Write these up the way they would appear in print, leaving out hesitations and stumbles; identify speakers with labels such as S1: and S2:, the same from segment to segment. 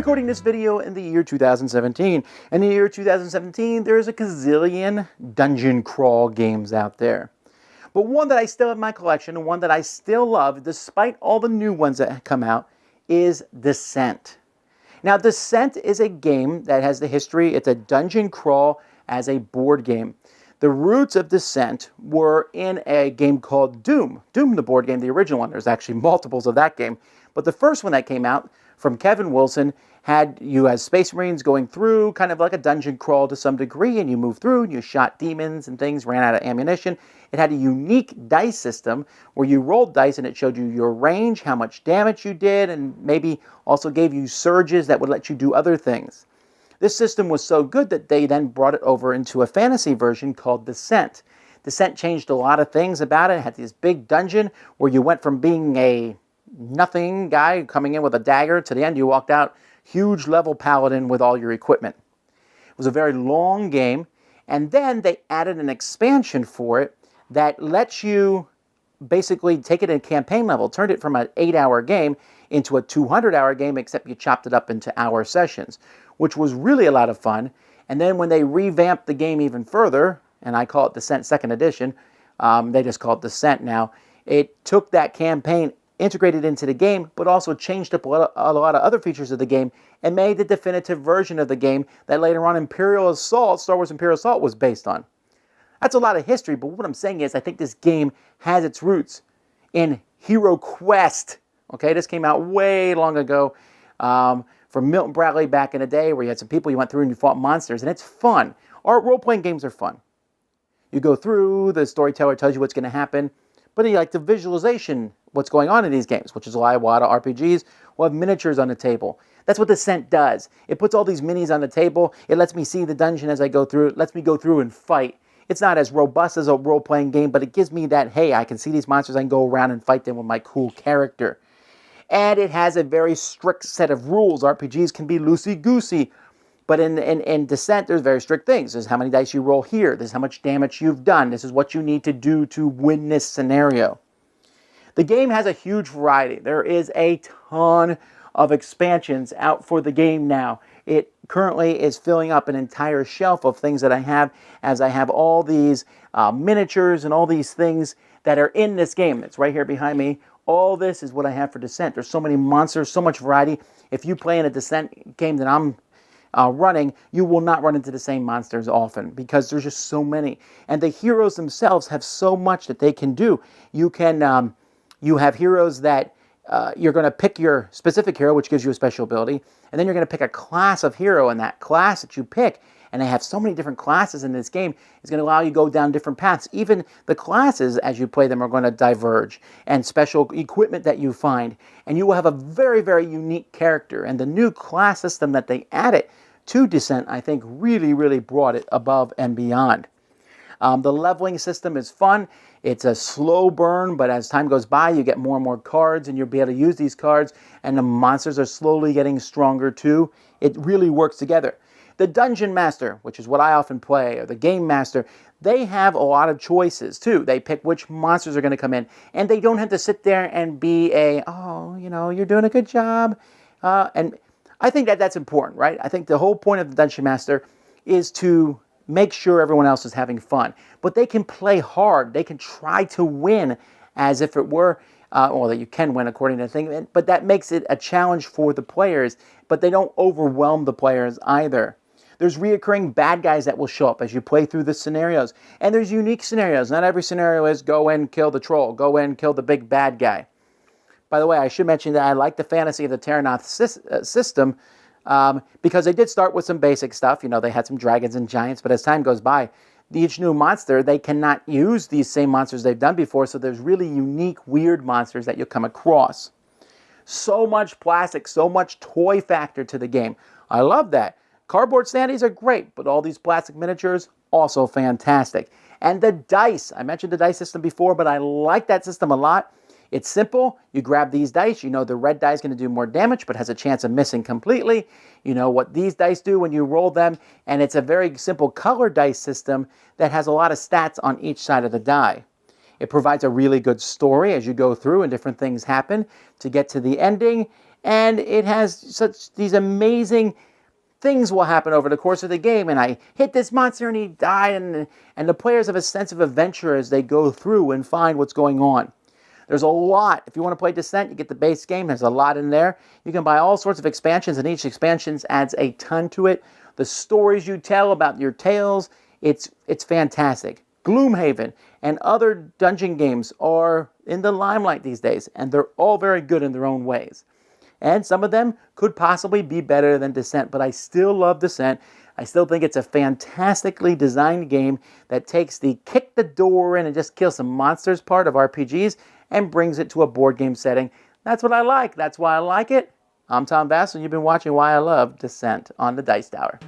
S1: recording this video in the year 2017. In the year 2017, there's a gazillion dungeon crawl games out there. But one that I still have in my collection, and one that I still love, despite all the new ones that have come out, is Descent. Now, Descent is a game that has the history. It's a dungeon crawl as a board game. The roots of Descent were in a game called Doom. Doom, the board game, the original one. There's actually multiples of that game. But the first one that came out from Kevin Wilson had you as Space Marines going through kind of like a dungeon crawl to some degree, and you moved through and you shot demons and things, ran out of ammunition. It had a unique dice system where you rolled dice and it showed you your range, how much damage you did, and maybe also gave you surges that would let you do other things. This system was so good that they then brought it over into a fantasy version called Descent. Descent changed a lot of things about it. It had this big dungeon where you went from being a nothing guy coming in with a dagger to the end you walked out huge level paladin with all your equipment. It was a very long game, and then they added an expansion for it that lets you basically take it in campaign level, turned it from an 8-hour game into a 200-hour game, except you chopped it up into hour sessions, which was really a lot of fun. And then when they revamped the game even further, and I call it Descent 2nd Edition, they just call it Descent now, it took that campaign, integrated into the game, but also changed up a lot of other features of the game and made the definitive version of the game that later on Imperial Assault, Star Wars Imperial Assault, was based on. That's a lot of history, but what I'm saying is I think this game has its roots in Hero Quest. Okay, this came out way long ago from Milton Bradley back in the day, where you had some people you went through and you fought monsters, and it's fun. Our role-playing games are fun. You go through, the storyteller tells you what's going to happen, but you like the visualization, what's going on in these games, which is why a lot of RPGs will have miniatures on the table. That's what Descent does. It puts all these minis on the table. It lets me see the dungeon as I go through. It lets me go through and fight. It's not as robust as a role-playing game, but it gives me that, hey, I can see these monsters, I can go around and fight them with my cool character. And it has a very strict set of rules. RPGs can be loosey-goosey, but in Descent, there's very strict things. There's how many dice you roll here. There's how much damage you've done. This is what you need to do to win this scenario. The game has a huge variety. There is a ton of expansions out for the game now. It currently is filling up an entire shelf of things that I have, as I have all these miniatures and all these things that are in this game. It's right here behind me. All this is what I have for Descent. There's so many monsters, so much variety. If you play in a Descent game that I'm running, you will not run into the same monsters often because there's just so many. And the heroes themselves have so much that they can do. You can, you have heroes that you're going to pick your specific hero, which gives you a special ability, and then you're going to pick a class of hero, and that class that you pick, and they have so many different classes in this game, is going to allow you to go down different paths. Even the classes, as you play them, are going to diverge, and special equipment that you find, and you will have a very, very unique character. And the new class system that they added to Descent, I think, really, really brought it above and beyond. The leveling system is fun. It's a slow burn, but as time goes by, you get more and more cards, and you'll be able to use these cards, and the monsters are slowly getting stronger too. It really works together. The Dungeon Master, which is what I often play, or the Game Master, they have a lot of choices too. They pick which monsters are going to come in, and they don't have to sit there and be oh, you know, you're doing a good job. And I think that that's important, right? I think the whole point of the Dungeon Master is to make sure everyone else is having fun. But they can play hard. They can try to win as if it were, well, that you can win according to the thing, but that makes it a challenge for the players, but they don't overwhelm the players either. There's reoccurring bad guys that will show up as you play through the scenarios. And there's unique scenarios. Not every scenario is go in, kill the troll, go in, kill the big bad guy. By the way, I should mention that I like the fantasy of the Terranoth system, because they did start with some basic stuff. You know, they had some dragons and giants, but as time goes by, each new monster, they cannot use these same monsters they've done before, so there's really unique, weird monsters that you'll come across. So much plastic, so much toy factor to the game. I love that. Cardboard standees are great, but all these plastic miniatures, also fantastic. And the dice, I mentioned the dice system before, but I like that system a lot. It's simple. You grab these dice. You know the red die is going to do more damage, but has a chance of missing completely. You know what these dice do when you roll them, and it's a very simple color dice system that has a lot of stats on each side of the die. It provides a really good story as you go through and different things happen to get to the ending, and it has these amazing things will happen over the course of the game, and I hit this monster and he died, and the players have a sense of adventure as they go through and find what's going on. There's a lot. If you want to play Descent, you get the base game. There's a lot in there. You can buy all sorts of expansions, and each expansion adds a ton to it. The stories you tell about your tales, it's fantastic. Gloomhaven and other dungeon games are in the limelight these days, and they're all very good in their own ways. And some of them could possibly be better than Descent, but I still love Descent. I still think it's a fantastically designed game that takes the kick the door in and just kill some monsters part of RPGs and brings it to a board game setting. That's what I like. That's why I like it. I'm Tom Vasel, and you've been watching Why I Love Descent on the Dice Tower.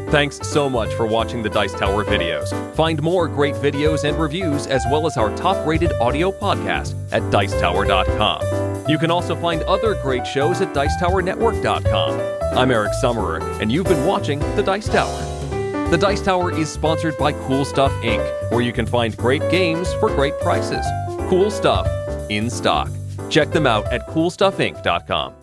S2: Thanks so much for watching the Dice Tower videos. Find more great videos and reviews, as well as our top-rated audio podcast at Dicetower.com. You can also find other great shows at Dicetowernetwork.com. I'm Eric Summerer, and you've been watching The Dice Tower. The Dice Tower is sponsored by Cool Stuff Inc., where you can find great games for great prices. Cool stuff in stock. Check them out at CoolStuffInc.com.